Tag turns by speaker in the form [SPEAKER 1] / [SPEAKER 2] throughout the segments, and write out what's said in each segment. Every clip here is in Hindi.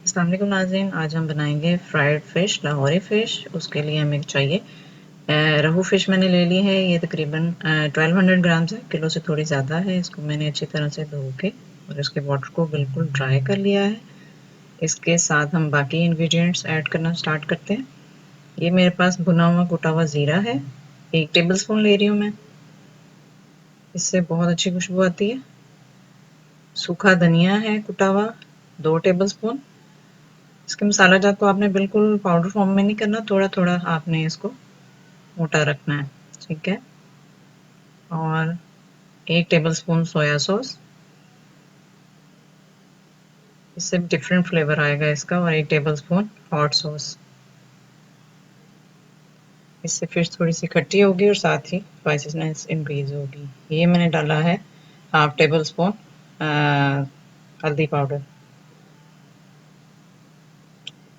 [SPEAKER 1] अस्सलाम वालेकुम नाज़रीन, आज हम बनाएंगे फ्राइड फ़िश, लाहौरी फ़िश। उसके लिए हमें चाहिए रोहू फ़िश मैंने ले ली है। ये तकरीबन 1200 ग्राम्स है, किलो से थोड़ी ज़्यादा है। इसको मैंने अच्छी तरह से धो के और इसके वाटर को बिल्कुल ड्राई कर लिया है। इसके साथ हम बाकी इंग्रेडिएंट्स ऐड करना स्टार्ट करते हैं। ये मेरे पास भुना हुआ कुटा हुआ ज़ीरा है, 1 टेबल स्पून ले रही हूँ मैं। इससे बहुत अच्छी खुशबू आती है। सूखा धनिया है कुटा हुआ, 2 टेबल स्पून। इसके मसाला जात को आपने बिल्कुल पाउडर फॉर्म में नहीं करना, थोड़ा थोड़ा आपने इसको मोटा रखना है, ठीक है। और 1 टेबलस्पून सोया सॉस, इससे डिफरेंट फ्लेवर आएगा इसका। और 1 टेबलस्पून हॉट सॉस, इससे फिश थोड़ी सी खट्टी होगी और साथ ही स्पाइसीनेस इंक्रीज होगी। ये मैंने डाला है हाफ टेबल स्पून हल्दी पाउडर,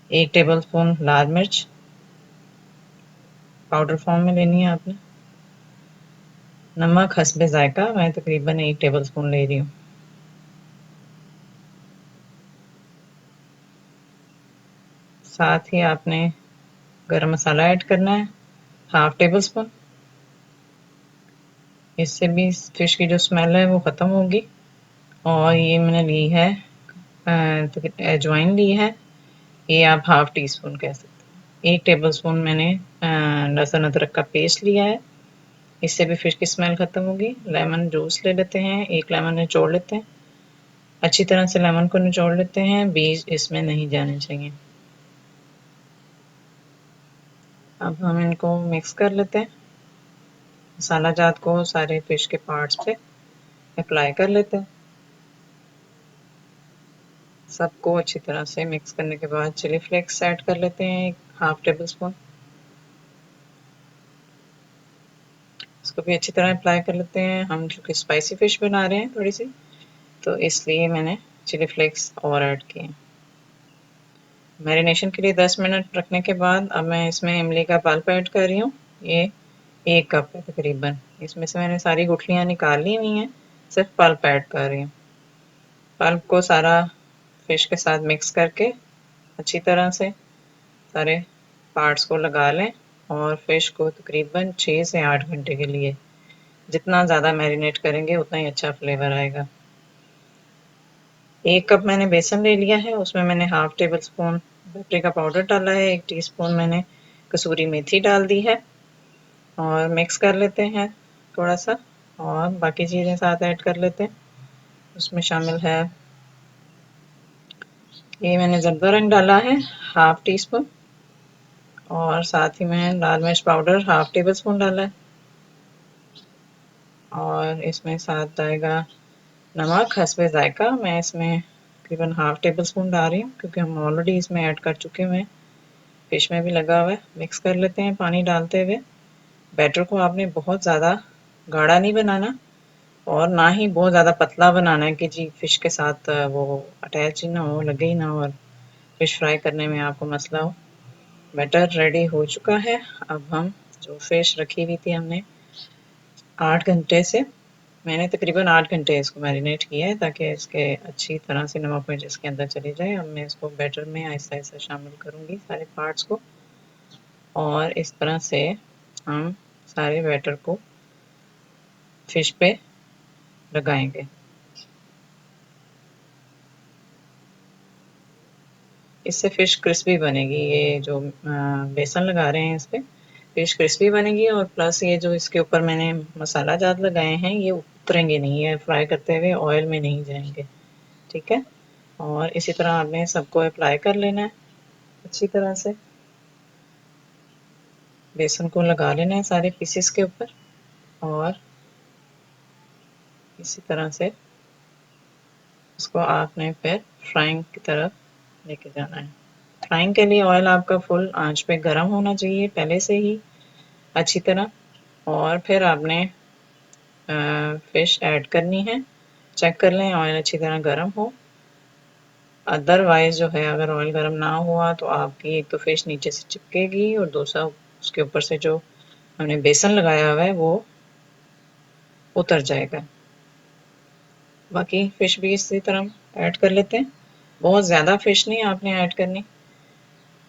[SPEAKER 1] 1 टेबलस्पून लाल मिर्च, पाउडर फॉर्म में लेनी है आपने। नमक हस्बे जायका, मैं तकरीबन 1 टेबलस्पून ले रही हूँ। साथ ही आपने गरम मसाला ऐड करना है, हाफ टेबल स्पून। इससे भी फिश की जो स्मेल है वो ख़त्म होगी। और ये मैंने ली है अजवाइन ली है, ये आप हाफ टी स्पून कह सकते हैं। 1 टेबल स्पून मैंने लहसुन अदरक का पेस्ट लिया है, इससे भी फिश की स्मेल ख़त्म होगी। लेमन जूस ले लेते हैं, 1 लेमन निचोड़ लेते हैं। अच्छी तरह से लेमन को निचोड़ लेते हैं, बीज इसमें नहीं जाने चाहिए। अब हम इनको मिक्स कर लेते हैं। मसाला जात को सारे फिश के पार्ट्स पे अप्लाई कर लेते हैं। सबको अच्छी तरह से मिक्स करने के बाद चिली फ्लेक्स ऐड कर लेते हैं, 1/2 टेबल स्पून। इसको भी अच्छी तरह अप्लाई कर लेते हैं। हम चूँकि स्पाइसी फ़िश बना रहे हैं थोड़ी सी, तो इसलिए मैंने चिली फ्लेक्स और ऐड किए हैं। मैरिनेशन के लिए 10 मिनट रखने के बाद अब मैं इसमें इमली का पल्प ऐड कर रही हूँ। ये 1 कप है तकरीबन। इसमें से मैंने सारी गुठलियाँ निकाल ली हुई हैं, सिर्फ पल्प ऐड कर रही हूँ। पल्प को सारा फ़िश के साथ मिक्स करके अच्छी तरह से सारे पार्ट्स को लगा लें और फ़िश को तकरीबन 6 से 8 घंटे के लिए, जितना ज़्यादा मैरिनेट करेंगे उतना ही अच्छा फ्लेवर आएगा। 1 कप मैंने बेसन ले लिया है, उसमें मैंने half table spoon paprika powder डाला है, 1 टीस्पून मैंने कसूरी मेथी डाल दी है और मिक्स कर लेते हैं थोड़ा सा। और बाकी चीज़ें साथ ऐड कर लेते हैं। उसमें शामिल है, ये मैंने ज़रदा रंग डाला है हाफ टी स्पून, और साथ ही मैं लाल मिर्च पाउडर हाफ टेबल स्पून डाला है। और इसमें साथ आएगा नमक हस्बे जायका, मैं इसमें तकरीबन हाफ टेबल स्पून डाल रही हूँ क्योंकि हम ऑलरेडी इसमें ऐड कर चुके हुए हैं, फिश में भी लगा हुआ है। मिक्स कर लेते हैं पानी डालते हुए। बैटर को आपने बहुत ज़्यादा गाढ़ा नहीं बनाना और ना ही बहुत ज़्यादा पतला बनाना है कि जी फिश के साथ वो अटैच ही ना हो, लगे ही ना हो और फिश फ्राई करने में आपको मसला हो। बैटर रेडी हो चुका है। अब हम जो फिश रखी हुई थी हमने 8 घंटे से, मैंने तकरीबन 8 घंटे इसको मैरिनेट किया है ताकि इसके अच्छी तरह से नमक मिर्च इसके अंदर चली जाए। अब मैं इसको बैटर में आहिस्ता आहिस्ता शामिल करूँगी सारे पार्ट्स को, और इस तरह से हम सारे बैटर को फिश पे लगाएंगे। इससे फिश क्रिस्पी बनेगी। ये जो बेसन लगा रहे हैं इस पे फिश क्रिस्पी बनेगी, और प्लस ये जो इसके ऊपर मैंने मसाला जात लगाए हैं ये उतरेंगे नहीं, ये फ्राई करते हुए ऑयल में नहीं जाएंगे, ठीक है। और इसी तरह आपने सबको अप्लाई कर लेना है अच्छी तरह से। बेसन को लगा लेना है सारे पीसेस के ऊपर और इसी तरह से उसको आपने फिर फ्राइंग की तरफ लेके जाना है। फ्राइंग के लिए ऑयल आपका फुल आंच पे गर्म होना चाहिए पहले से ही अच्छी तरह। और फिर आपने फिश ऐड करनी है। चेक कर लें ऑयल अच्छी तरह गर्म हो, अदरवाइज जो है अगर ऑयल गर्म ना हुआ तो आपकी एक तो फिश नीचे से चिपकेगी और दूसरा उसके ऊपर से जो हमने बेसन लगाया हुआ है वो उतर जाएगा। बाकी फिश भी इसी तरह ऐड कर लेते हैं बहुत ज़्यादा फिश नहीं आपने ऐड करनी।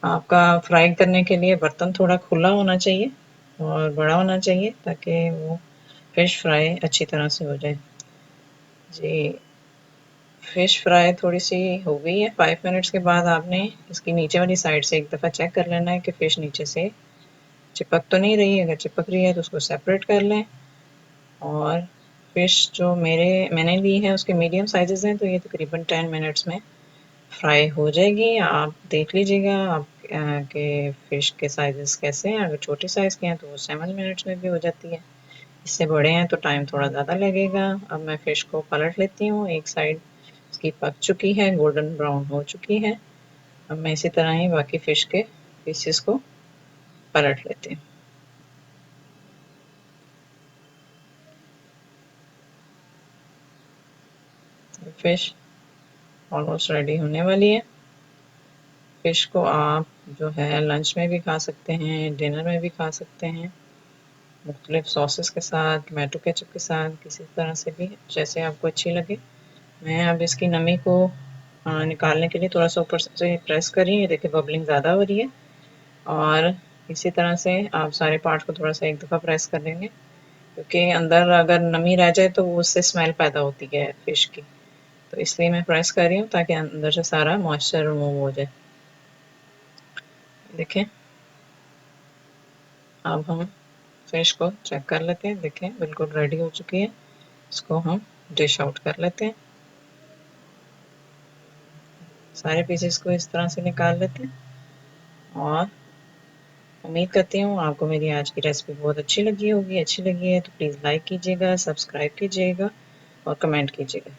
[SPEAKER 1] आपका फ्राई करने के लिए बर्तन थोड़ा खुला होना चाहिए और बड़ा होना चाहिए ताकि वो फिश फ्राई अच्छी तरह से हो जाए। जी, फिश फ्राई थोड़ी सी हो गई है। 5 मिनट्स के बाद आपने इसकी नीचे वाली साइड से एक दफ़ा चेक कर लेना है कि फ़िश नीचे से चिपक तो नहीं रही है। अगर चिपक रही है तो उसको सेपरेट कर लें। और फ़िश जो मैंने ली है उसके मीडियम साइज़ेस हैं, तो ये तकरीबन 10 मिनट्स में फ्राई हो जाएगी। आप देख लीजिएगा आप के फ़िश के साइज़ेस कैसे हैं। अगर छोटे साइज़ के हैं तो वो 7 मिनट्स में भी हो जाती है। इससे बड़े हैं तो टाइम थोड़ा ज़्यादा लगेगा। अब मैं फ़िश को पलट लेती हूँ। एक साइड इसकी पक चुकी है, गोल्डन ब्राउन हो चुकी है। अब मैं इसी तरह ही बाकी फ़िश के पीसेस को पलट लेती हूँ। फ़िश ऑलमोस्ट रेडी होने वाली है। फ़िश को आप जो है लंच में भी खा सकते हैं, डिनर में भी खा सकते हैं, मुख्तलिफ सॉसेस के साथ, टमाटो केचप के साथ, किसी तरह से भी जैसे आपको अच्छी लगे। मैं अब इसकी नमी को निकालने के लिए थोड़ा सा ऊपर से प्रेस कर रही हूँ। ये देखिए बबलिंग ज़्यादा हो रही है। और इसी तरह से आप सारे पार्ट को थोड़ा सा एक दफ़ा प्रेस कर देंगे, क्योंकि अंदर अगर नमी रह जाए तो वो उससे स्मेल पैदा होती है फ़िश की। तो इसलिए मैं प्रेस कर रही हूँ ताकि अंदर से सारा मॉइस्चर रिमूव हो जाए। देखें, अब हम फ़िश को चेक कर लेते हैं। देखें बिल्कुल रेडी हो चुकी है। इसको हम डिश आउट कर लेते हैं। सारे पीसेस को इस तरह से निकाल लेते हैं। और उम्मीद करती हूँ आपको मेरी आज की रेसिपी बहुत अच्छी लगी होगी। अच्छी लगी है तो प्लीज़ लाइक कीजिएगा, सब्सक्राइब कीजिएगा और कमेंट कीजिएगा।